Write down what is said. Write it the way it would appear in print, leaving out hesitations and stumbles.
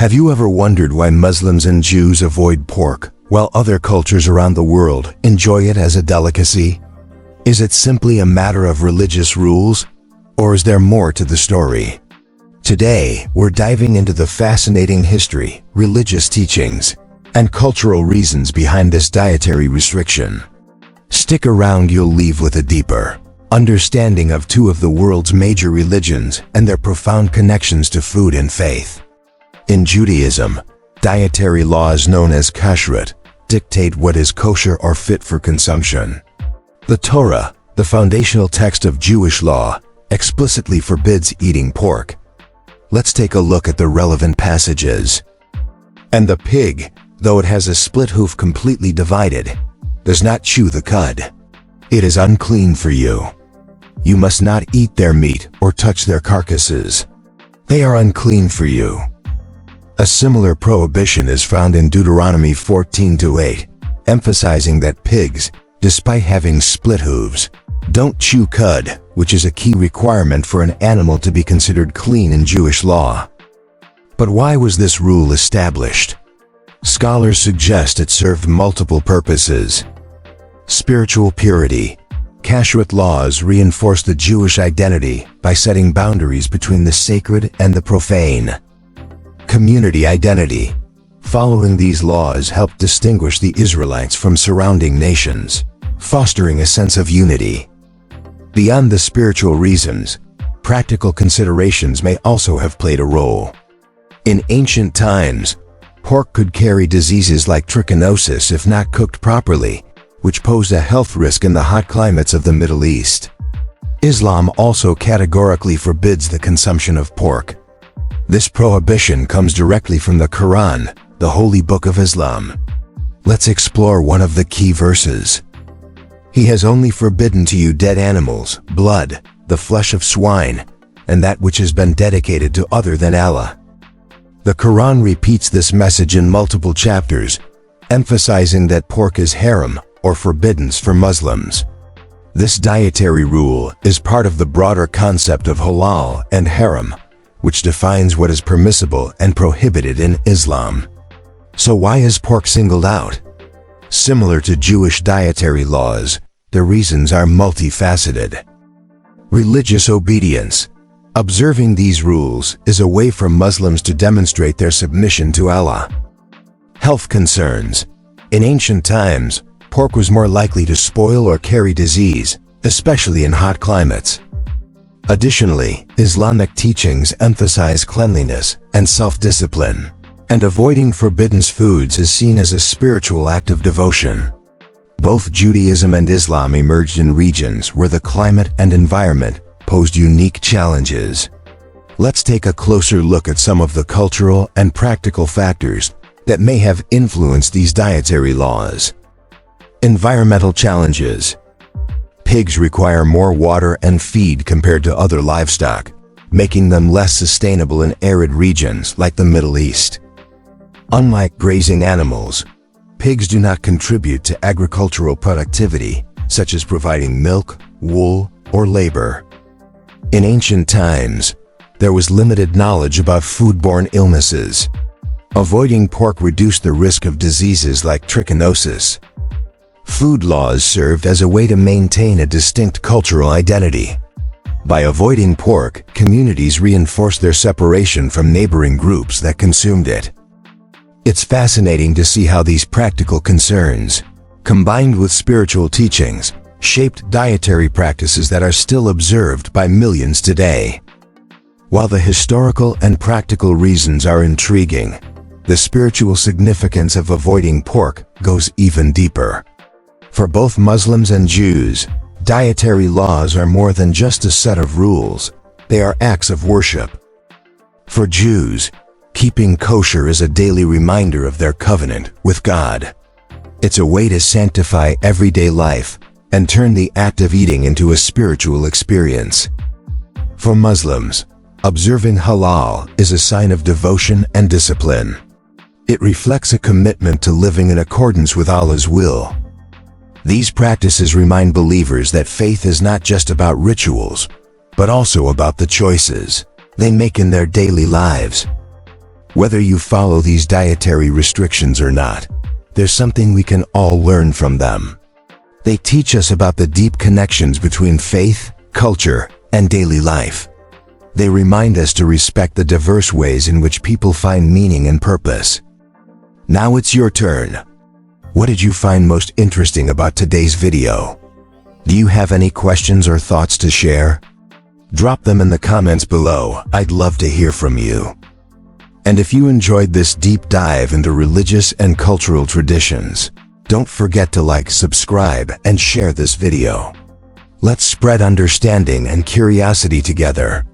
Have you ever wondered why Muslims and Jews avoid pork, while other cultures around the world enjoy it as a delicacy? Is it simply a matter of religious rules, or is there more to the story? Today, we're diving into the fascinating history, religious teachings, and cultural reasons behind this dietary restriction. Stick around, you'll leave with a deeper understanding of two of the world's major religions and their profound connections to food and faith. In Judaism, dietary laws known as kashrut dictate what is kosher or fit for consumption. The Torah, the foundational text of Jewish law, explicitly forbids eating pork. Let's take a look at the relevant passages. And the pig, though it has a split hoof completely divided, does not chew the cud. It is unclean for you. You must not eat their meat or touch their carcasses. They are unclean for you. A similar prohibition is found in Deuteronomy 14:8, emphasizing that pigs, despite having split hooves, don't chew cud, which is a key requirement for an animal to be considered clean in Jewish law. But why was this rule established? Scholars suggest it served multiple purposes. Spiritual purity. Kashrut laws reinforce the Jewish identity by setting boundaries between the sacred and the profane. Community identity. Following these laws helped distinguish the Israelites from surrounding nations, fostering a sense of unity. Beyond the spiritual reasons, practical considerations may also have played a role. In ancient times, pork could carry diseases like trichinosis if not cooked properly, which posed a health risk in the hot climates of the Middle East. Islam also categorically forbids the consumption of pork. This prohibition comes directly from the Quran, the holy book of Islam. Let's explore one of the key verses. He has only forbidden to you dead animals, blood, the flesh of swine, and that which has been dedicated to other than Allah. The Quran repeats this message in multiple chapters, emphasizing that pork is haram, or forbidden for Muslims. This dietary rule is part of the broader concept of halal and haram, which defines what is permissible and prohibited in Islam. So why is pork singled out? Similar to Jewish dietary laws, the reasons are multifaceted. Religious obedience. Observing these rules is a way for Muslims to demonstrate their submission to Allah. Health concerns. In ancient times, pork was more likely to spoil or carry disease, especially in hot climates. Additionally, Islamic teachings emphasize cleanliness and self-discipline, and avoiding forbidden foods is seen as a spiritual act of devotion. Both Judaism and Islam emerged in regions where the climate and environment posed unique challenges. Let's take a closer look at some of the cultural and practical factors that may have influenced these dietary laws. Environmental challenges. Pigs require more water and feed compared to other livestock, making them less sustainable in arid regions like the Middle East. Unlike grazing animals, pigs do not contribute to agricultural productivity, such as providing milk, wool, or labor. In ancient times, there was limited knowledge about foodborne illnesses. Avoiding pork reduced the risk of diseases like trichinosis. Food laws served as a way to maintain a distinct cultural identity. By avoiding pork, communities reinforced their separation from neighboring groups that consumed it. It's fascinating to see how these practical concerns, combined with spiritual teachings, shaped dietary practices that are still observed by millions today. While the historical and practical reasons are intriguing, the spiritual significance of avoiding pork goes even deeper. For both Muslims and Jews, dietary laws are more than just a set of rules. They are acts of worship. For Jews, keeping kosher is a daily reminder of their covenant with God. It's a way to sanctify everyday life and turn the act of eating into a spiritual experience. For Muslims, observing halal is a sign of devotion and discipline. It reflects a commitment to living in accordance with Allah's will. These practices remind believers that faith is not just about rituals, but also about the choices they make in their daily lives. Whether you follow these dietary restrictions or not, there's something we can all learn from them. They teach us about the deep connections between faith, culture, and daily life. They remind us to respect the diverse ways in which people find meaning and purpose. Now it's your turn. What did you find most interesting about today's video? Do you have any questions or thoughts to share? Drop them in the comments below. I'd love to hear from you. And if you enjoyed this deep dive into religious and cultural traditions, don't forget to like, subscribe, and share this video. Let's spread understanding and curiosity together.